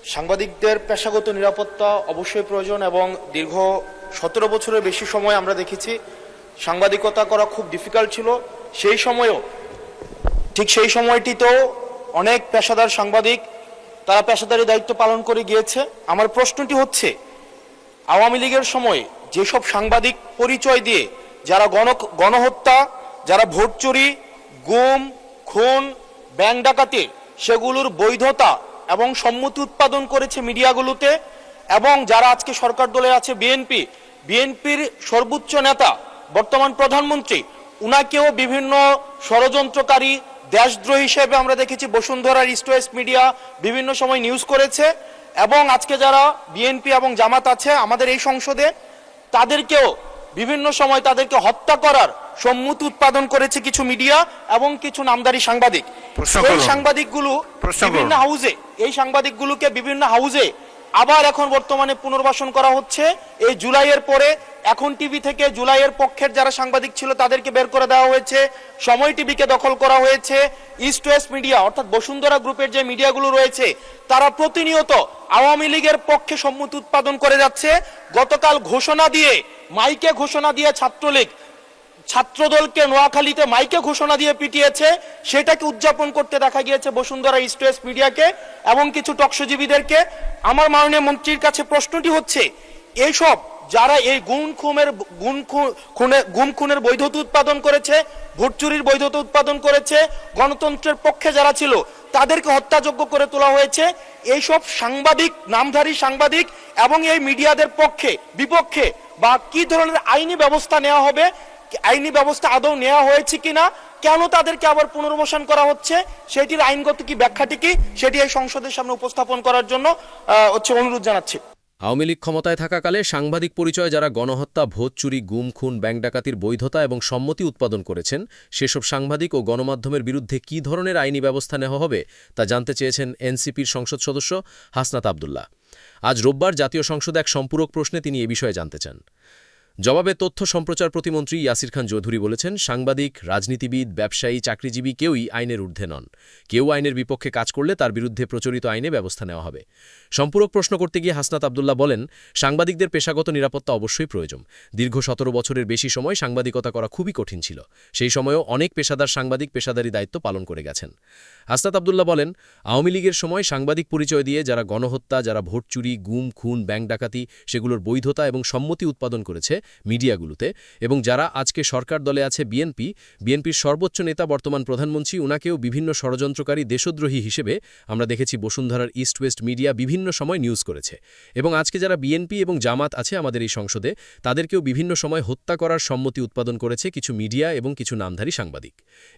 সাংবাদিকদের পেশাগত নিরাপত্তা অবশ্যই প্রয়োজন এবং দীর্ঘ 17 বছরের বেশি সময় আমরা দেখেছি সাংবাদিকতা করা খুব ডিফিকাল্ট ছিল। সেই সময়েও ঠিক সেই সময়টিতেও অনেক পেশাদার সাংবাদিক তারা পেশাদারি দায়িত্ব পালন করে গিয়েছে। আমার প্রশ্নটি হচ্ছে, আওয়ামী লীগের সময় যেসব সাংবাদিক পরিচয় দিয়ে যারা গণহত্যা, যারা ভোট চুরি, গুম, খুন, ব্যাংক ডাকাতি সেগুলোর বৈধতা এবং সম্মতি উৎপাদন করেছে মিডিয়াগুলোতে, এবং যারা আজকে সরকার দলে আছে বিএনপির সর্বোচ্চ নেতা বর্তমান প্রধানমন্ত্রী, উনাকেও বিভিন্ন ষড়যন্ত্রকারী, দেশদ্রোহী হিসেবে আমরা দেখেছি বসুন্ধরার ইস্ট ওয়েস্ট মিডিয়া বিভিন্ন সময় নিউজ করেছে। এবং আজকে যারা বিএনপি এবং জামাত আছে আমাদের এই সংসদে, তাদেরকেও বিভিন্ন সময় তাদেরকে হত্যা করার সম্মতি উৎপাদন করেছে কিছু মিডিয়া এবং কিছু নামদারি সাংবাদিক। এই সাংবাদিকগুলোকে বিভিন্ন হাউজে আবার এখন বর্তমানে পুনর্বাসন করা হচ্ছে। এই জুলাইয়ের পরে এখন টিভি থেকে জুলাইয়ের পক্ষের যারা সাংবাদিক ছিল তাদেরকে বের করে দেওয়া হয়েছে, সময় টিভিকে দখল করা হয়েছে। ইস্ট ওয়েস্ট মিডিয়া অর্থাৎ বসুন্ধরা গ্রুপের যে মিডিয়াগুলো রয়েছে তারা প্রতিনিয়ত আওয়ামী লীগের পক্ষে সম্মতি উৎপাদন করে যাচ্ছে। গতকাল মাইকে ঘোষণা দিয়ে ছাত্রলীগ ছাত্রদলকে নোয়াখালীতে মাইকে ঘোষণা দিয়ে পিটিয়েছে, সেটাকে উদযাপন করতে দেখা গিয়েছে বসুন্ধরা ইস্ট ওয়েস্ট মিডিয়াকে এবং কিছু টকশোজীবীদেরকে। আমার মাননীয় মন্ত্রীর কাছে প্রশ্নটি হচ্ছে, এইসব যারা এই গুম খুনের বৈধতা উৎপাদন করেছে, ভোট চুরির বৈধতা উৎপাদন করেছে, গণতন্ত্রের পক্ষে যারা ছিল তাদেরকে হত্যাযোগ্য করে তোলা হয়েছে, এইসব সাংবাদিক, নামধারী সাংবাদিক এবং এই মিডিয়াদের বিপক্ষে বা কি ধরনের আইনি ব্যবস্থা নেওয়া হবে, আইনি ব্যবস্থা আদৌ নেওয়া হয়েছে কিনা, কেন তাদেরকে আবার পুনর্বাসন করা হচ্ছে, সেটির আইনগত কি ব্যাখ্যাটি কি, সেটি এই সংসদের সামনে উপস্থাপন করার জন্য অনুরোধ জানাচ্ছি। আওয়ামী লীগ ক্ষমতায় থাকাকালে সাংবাদিক পরিচয় যারা গণহত্যা, ভোট চুরি, গুম খুন, ব্যাংক ডাকাতির বৈধতা এবং সম্মতি উৎপাদন করেছেন, সেসব সাংবাদিক ও গণমাধ্যমের বিরুদ্ধে কী ধরনের আইনি ব্যবস্থা নেওয়া হবে তা জানতে চেয়েছেন এনসিপির সংসদ সদস্য হাসনাত আবদুল্লাহ। আজ রোববার জাতীয় সংসদে এক সম্পূরক প্রশ্নে তিনি এ বিষয়ে জানতে চান। জবাবে তথ্য সম্প্রচার প্রতিমন্ত্রী ইয়াসির খান চৌধুরী বলেছেন, সাংবাদিক, রাজনীতিবিদ, ব্যবসায়ী, চাকরিজীবী কেউই আইনের ঊর্ধ্বে নন। কেউ আইনের বিপক্ষে কাজ করলে তার বিরুদ্ধে প্রচলিত আইনে ব্যবস্থা নেওয়া হবে। সম্পূরক প্রশ্ন করতে গিয়ে হাসনাত আবদুল্লাহ বলেন, সাংবাদিকদের পেশাগত নিরাপত্তা অবশ্যই প্রয়োজন। দীর্ঘ 17 বছরের বেশি সময় সাংবাদিকতা করা খুবই কঠিন ছিল। সেই সময়েও অনেক পেশাদার সাংবাদিক পেশাদারি দায়িত্ব পালন করে গেছেন। হাসনাত আবদুল্লাহ বলেন, আওয়ামী লীগের সময় সাংবাদিক পরিচয় দিয়ে যারা গণহত্যা, যারা ভোট চুরি, গুম খুন, ব্যাংক ডাকাতি সেগুলোর বৈধতা এবং সম্মতি উৎপাদন করেছে মিডিয়াগুলোতে, এবং যারা আজকে সরকার দলে আছে বিএনপির সর্বোচ্চ নেতা বর্তমান প্রধানমন্ত্রী, উনাকেও বিভিন্ন ষড়যন্ত্রকারী, দেশদ্রোহী হিসেবে আমরা দেখেছি বসুন্ধরার ইস্ট ওয়েস্ট মিডিয়া বিভিন্ন সময় নিউজ করেছে। এবং আজকে যারা বিএনপি এবং জামাত আছে আমাদের এই সংসদে, তাদেরকেও বিভিন্ন সময় হত্যা করার সম্মতি উৎপাদন করেছে কিছু মিডিয়া এবং কিছু নামধারী সাংবাদিক।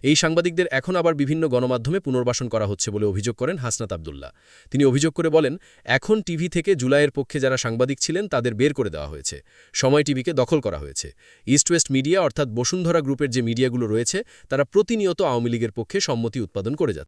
এই সাংবাদিকদের এখন আবার বিভিন্ন গণমাধ্যমে পুনর্বাসন করা হচ্ছে বলে অভিযোগ করেন হাসনাত আবদুল্লাহ। তিনি অভিযোগ করে বলেন, এখন টিভি থেকে জুলাইয়ের পক্ষে যারা সাংবাদিক ছিলেন তাদের বের করে দেওয়া হয়েছে, সময় টিভিকে দখল করা হয়েছে। ইস্ট ওয়েস্ট মিডিয়া অর্থাৎ বসুন্ধরা গ্রুপের যে মিডিয়াগুলো রয়েছে তারা প্রতিনিয়ত আওয়ামী লীগের পক্ষে সম্মতি উৎপাদন করে যাচ্ছে।